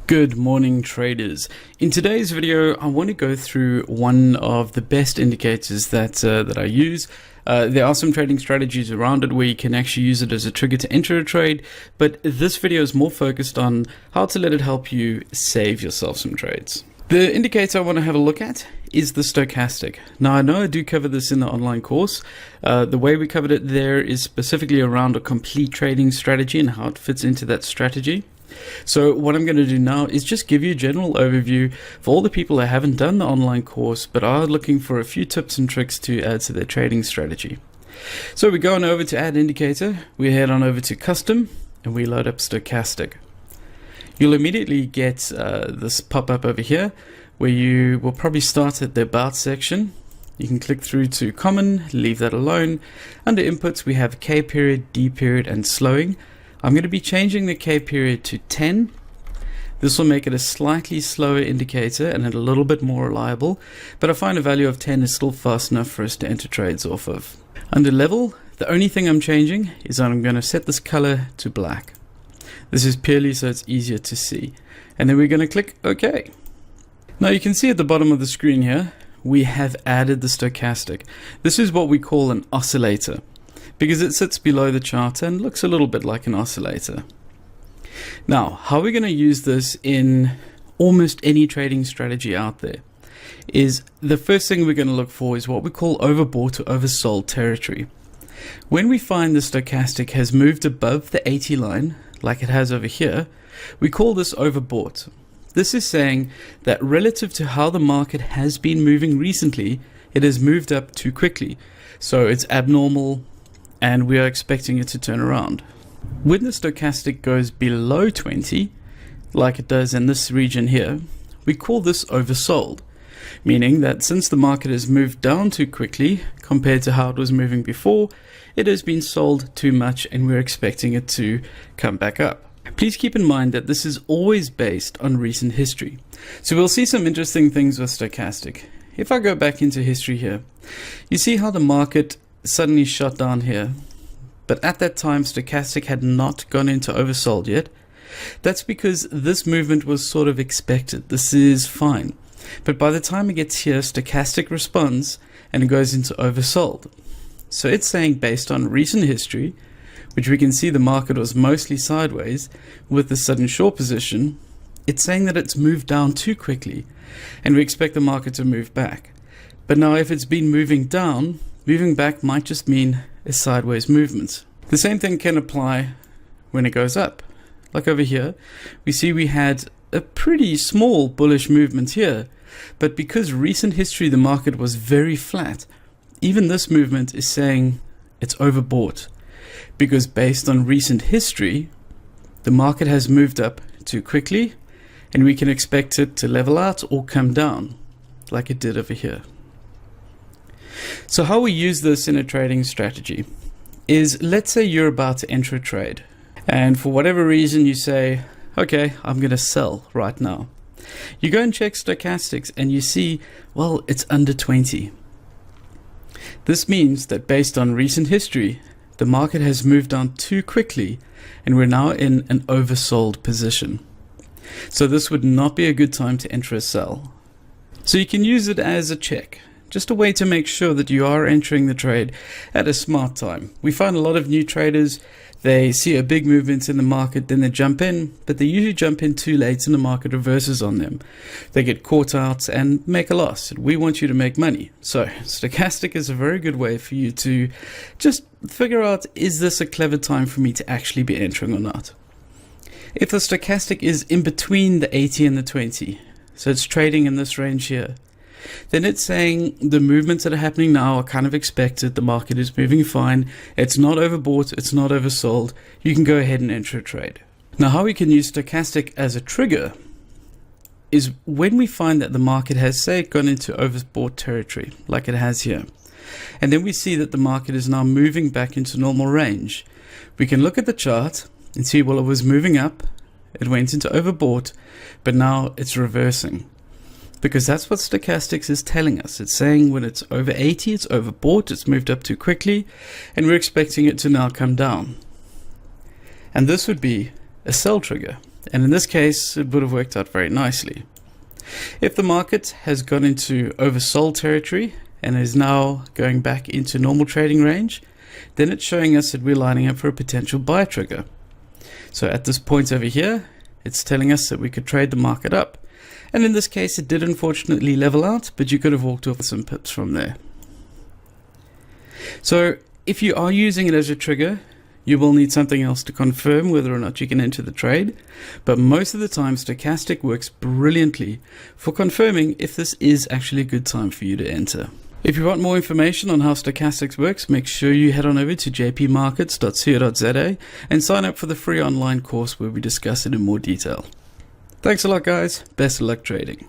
Good morning, traders. In today's video, I want to go through one of the best indicators that I use. There are some trading strategies around it where you can actually use it as a trigger to enter a trade, but this video is more focused on how to let it help you save yourself some trades. The indicator I want to have a look at is the Stochastic. Now, I know I do cover this in the online course. The way we covered it there is specifically around a complete trading strategy and how it fits into that strategy. So what I'm going to do now is just give you a general overview for all the people that haven't done the online course but are looking for a few tips and tricks to add to their trading strategy. So we go on over to add indicator, we head on over to custom and we load up Stochastic. You'll immediately get this pop-up over here where you will probably start at the about section. You can click through to common, leave that alone. Under inputs we have K period, D period and slowing. I'm going to be changing the K period to 10. This will make it a slightly slower indicator and a little bit more reliable, but I find a value of 10 is still fast enough for us to enter trades off of. Under level, the only thing I'm changing is that I'm going to set this color to black. This is purely so it's easier to see. And then we're going to click OK. Now you can see at the bottom of the screen here, we have added the Stochastic. This is what we call an oscillator, because it sits below the chart and looks a little bit like an oscillator. Now, how we're going to use this in almost any trading strategy out there is the first thing we're going to look for is what we call overbought or oversold territory. When we find the Stochastic has moved above the 80 line, like it has over here, we call this overbought. This is saying that relative to how the market has been moving recently, it has moved up too quickly. So it's abnormal, and we are expecting it to turn around. When the Stochastic goes below 20, like it does in this region here, we call this oversold, meaning that since the market has moved down too quickly compared to how it was moving before, it has been sold too much and we're expecting it to come back up. Please keep in mind that this is always based on recent history. So we'll see some interesting things with Stochastic. If I go back into history here, you see how the market suddenly shot down here, but at that time Stochastic had not gone into oversold yet. That's because this movement was sort of expected. This is fine, but by the time it gets here, Stochastic responds and it goes into oversold. So it's saying, based on recent history, which we can see the market was mostly sideways with the sudden short position, it's saying that it's moved down too quickly and we expect the market to move back. But now if it's been moving down, moving back might just mean a sideways movement. The same thing can apply when it goes up. Like over here, we see we had a pretty small bullish movement here, but because recent history the market was very flat, even this movement is saying it's overbought, because based on recent history, the market has moved up too quickly and we can expect it to level out or come down like it did over here. So how we use this in a trading strategy is, let's say you're about to enter a trade and for whatever reason you say, okay, I'm going to sell right now. You go and check Stochastics and you see, well, it's under 20. This means that based on recent history, the market has moved down too quickly and we're now in an oversold position. So this would not be a good time to enter a sell. So you can use it as a check. Just a way to make sure that you are entering the trade at a smart time. We find a lot of new traders, they see a big movement in the market, then they jump in, but they usually jump in too late and the market reverses on them. They get caught out and make a loss. We want you to make money. So Stochastic is a very good way for you to just figure out, is this a clever time for me to actually be entering or not? If the Stochastic is in between the 80 and the 20, so it's trading in this range here, then it's saying the movements that are happening now are kind of expected. The market is moving fine. It's not overbought. It's not oversold. You can go ahead and enter a trade. Now, how we can use Stochastic as a trigger is when we find that the market has, say, gone into overbought territory, like it has here. And then we see that the market is now moving back into normal range. We can look at the chart and see, well, it was moving up. It went into overbought, but now it's reversing. Because that's what Stochastics is telling us. It's saying when it's over 80, it's overbought, it's moved up too quickly, and we're expecting it to now come down. And this would be a sell trigger. And in this case, it would have worked out very nicely. If the market has gone into oversold territory and is now going back into normal trading range, then it's showing us that we're lining up for a potential buy trigger. So at this point over here, it's telling us that we could trade the market up. And in this case, it did unfortunately level out, but you could have walked off with some pips from there. So if you are using it as a trigger, you will need something else to confirm whether or not you can enter the trade. But most of the time, Stochastic works brilliantly for confirming if this is actually a good time for you to enter. If you want more information on how Stochastics works, make sure you head on over to jpmarkets.co.za and sign up for the free online course where we discuss it in more detail. Thanks a lot, guys. Best of luck trading.